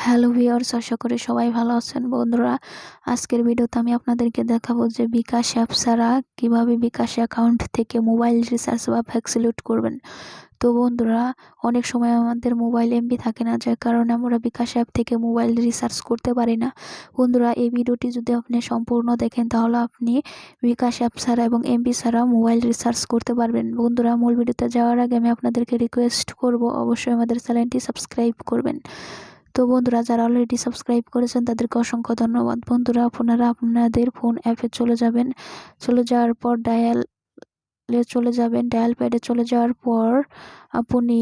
Hello viewers, আশা করি সবাই ভালো আছেন। বন্ধুরা, আজকের ভিডিওতে আমি আপনাদেরকে দেখাবো যে বিকাশ অ্যাপ ছাড়া কীভাবে বিকাশ অ্যাকাউন্ট থেকে মোবাইল রিচার্জ বা ফ্লেক্সিলোড করবেন। তো বন্ধুরা, অনেক সময় আমাদের মোবাইল এমবি থাকে না, যার কারণে আমরা বিকাশ অ্যাপ থেকে মোবাইল রিচার্জ করতে পারি না। বন্ধুরা, এই ভিডিওটি যদি আপনি সম্পূর্ণ দেখেন তাহলে আপনি বিকাশ অ্যাপ ছাড়া এবং এমবি ছাড়া মোবাইল রিচার্জ করতে পারবেন। বন্ধুরা, মূল ভিডিওতে যাওয়ার আগে আমি আপনাদেরকে রিকোয়েস্ট করব, অবশ্যই আমাদের চ্যানেলটি সাবস্ক্রাইব করবেন। তো বন্ধুরা, যারা অলরেডি সাবস্ক্রাইব করেছেন তাদেরকে অসংখ্য ধন্যবাদ। বন্ধুরা, আপনারা আপনাদের ফোন অ্যাপে চলে যাবেন। চলে যাওয়ার পর ডায়াল প্যাডে চলে যাওয়ার পর আপনি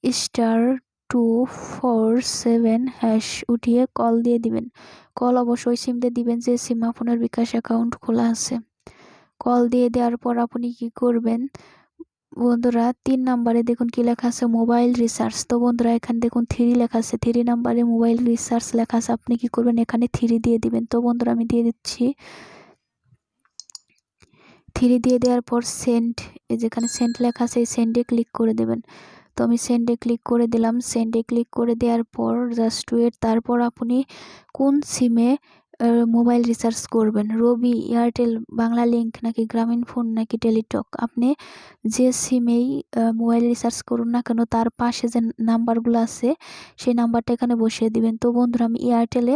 *247# উঠিয়ে কল দিয়ে দিবেন। কল অবশ্যই সিম দিয়ে দিবেন যে সিম আপনার বিকাশ অ্যাকাউন্ট খোলা আছে। কল দিয়ে দেওয়ার পর আপনি কি করবেন বন্ধুরা, 3 নাম্বারে দেখুন কি লেখা আছে, মোবাইল রিচার্জ। তো বন্ধুরা, এখানে দেখুন 3 লেখা আছে, 3 নাম্বারে মোবাইল রিচার্জ লেখা আছে। আপনি কি করবেন, এখানে 3 দিয়ে দিবেন। তো বন্ধুরা, আমি দিয়ে দিচ্ছি। 3 দিয়ে দেওয়ার পর সেন্ড, এই যেখানে সেন্ড লেখা আছে এই সেন্ডে ক্লিক করে দেবেন। তো আমি সেন্ডে ক্লিক করে দিলাম। সেন্ডে ক্লিক করে দেওয়ার পর জাস্ট ওয়েট। তারপর আপনি কোন সিমে মোবাইল রিচার্জ করবেন, রবি, এয়ারটেল, বাংলা লিঙ্ক নাকি গ্রামীণ ফোন নাকি টেলিটক, আপনি যে সিমেই মোবাইল রিচার্জ করুন না কেন তার পাশে যে নাম্বারগুলো আছে সেই নাম্বারটা এখানে বসিয়ে দিবেন। তো বন্ধুরা, আমি এয়ারটেলে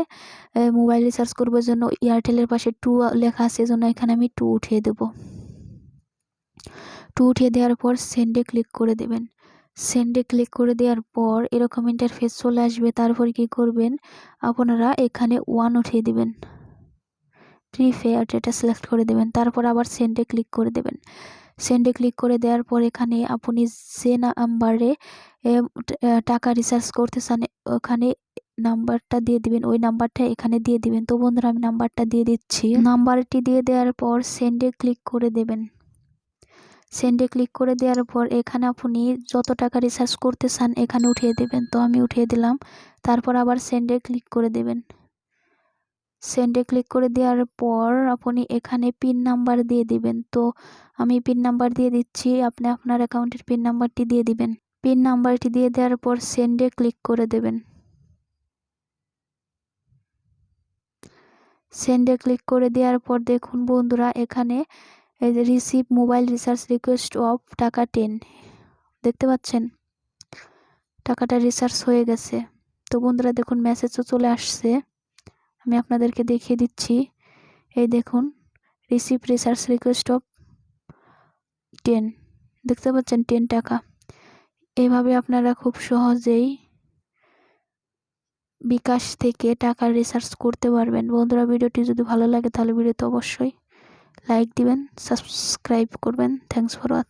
মোবাইল রিচার্জ করবার জন্য এয়ারটেলের পাশে 2 লেখা আছে, এজন্য এখানে আমি 2 উঠিয়ে দেব। 2 উঠিয়ে দেওয়ার পর সেন্ডে ক্লিক করে দেবেন। সেন্ডে ক্লিক করে দেওয়ার পর এরকম ইন্টারফেস চলে আসবে। তারপর কি করবেন, আপনারা এখানে 1 উঠিয়ে দিবেন। প্রিপেড এটা সিলেক্ট করে দেবেন। তারপর আবার সেন্ডে ক্লিক করে দেবেন। সেন্ডে ক্লিক করে দেওয়ার পর এখানে আপনি যে নাম্বারে টাকা রিচার্জ করতে চান ওখানে নাম্বারটা দিয়ে দিবেন, ওই নাম্বারটা এখানে দিয়ে দিবেন। তো বন্ধুরা, আমি নাম্বারটা দিয়ে দিচ্ছি। নাম্বারটি দিয়ে দেওয়ার পর সেন্ডে ক্লিক করে দেবেন। সেন্ডে ক্লিক করে দেওয়ার পর এখানে আপনি যত টাকা রিচার্জ করতে চান এখানে উঠিয়ে দেবেন। তো আমি উঠিয়ে দিলাম। তারপর আবার সেন্ডে ক্লিক করে দেবেন। সেন্ডে ক্লিক করে দেওয়ার পর আপনি এখানে পিন নাম্বার দিয়ে দিবেন। তো আমি পিন নাম্বার দিয়ে দিচ্ছি, আপনি আপনার অ্যাকাউন্টের পিন নাম্বারটি দিয়ে দিবেন। পিন নাম্বারটি দিয়ে দেওয়ার পর সেন্ডে ক্লিক করে দেবেন। সেন্ডে ক্লিক করে দেওয়ার পর দেখুন বন্ধুরা, এখানে এই যে receive mobile recharge request of টাকা 10 দেখতে পাচ্ছেন, টাকাটা রিচার্জ হয়ে গেছে। তো বন্ধুরা, দেখুন মেসেজও চলে আসছে, আমি আপনাদেরকে দেখিয়ে দিচ্ছি। এই দেখুন, রিসিভ রিচার্জ রিকোয়েস্ট অফ 10 দেখতে পাচ্ছেন, 10 টাকা। এভাবে আপনারা খুব সহজেই বিকাশ থেকে টাকা রিচার্জ করতে পারবেন। বন্ধুরা, ভিডিওটি যদি ভালো লাগে তাহলে ভিডিওতে অবশ্যই লাইক দিবেন, সাবস্ক্রাইব করবেন। Thanks for watching.